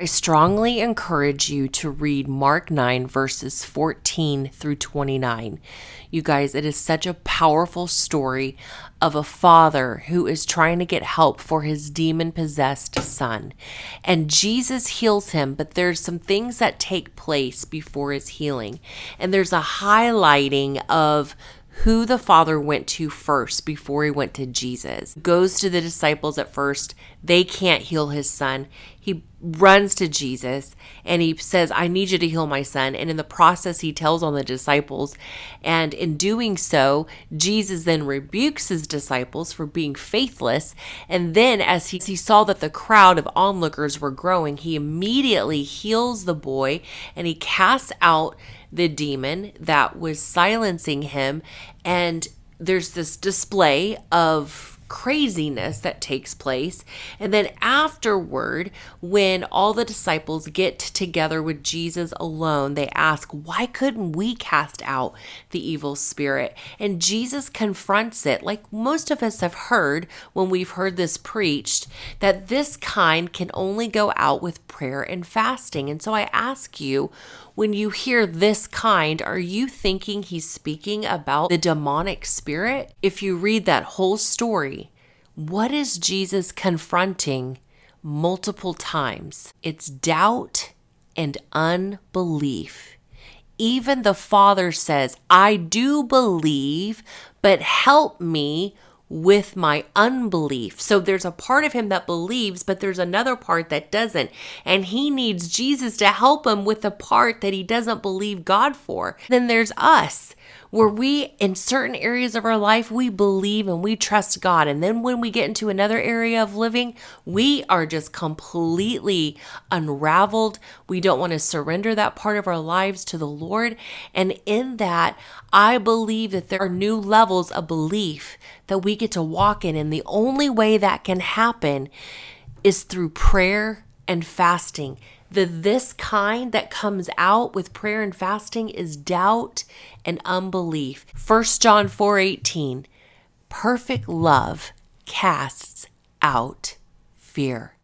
I strongly encourage you to read Mark 9, verses 14 through 29. You guys, it is such a powerful story of a father who is trying to get help for his demon-possessed son. And Jesus heals him, but there's some things that take place before his healing. And there's a highlighting of who the father went to first before he went to Jesus. Goes to the disciples at first. They can't heal his son. He runs to Jesus and he says, I need you to heal my son. And in the process, he tells on the disciples. And in doing so, Jesus then rebukes his disciples for being faithless. And then as he saw that the crowd of onlookers were growing, he immediately heals the boy and he casts out the demon that was silencing him. And there's this display of craziness that takes place. And then afterward, when all the disciples get together with Jesus alone, they ask, why couldn't we cast out the evil spirit? And Jesus confronts it, like most of us have heard when we've heard this preached, that this kind can only go out with prayer and fasting. And so I ask you, when you hear this kind, are you thinking he's speaking about the demonic spirit? If you read that whole story, what is Jesus confronting multiple times? It's doubt and unbelief. Even the Father says, I do believe, but help me with my unbelief. So there's a part of him that believes, but there's another part that doesn't. And he needs Jesus to help him with the part that he doesn't believe God for. Then there's us, where we, in certain areas of our life, we believe and we trust God. And then when we get into another area of living, we are just completely unraveled. We don't want to surrender that part of our lives to the Lord. And in that, I believe that there are new levels of belief that we get to walk in. And the only way that can happen is through prayer and fasting. This kind that comes out with prayer and fasting is doubt and unbelief. 1 John 4:18, perfect love casts out fear.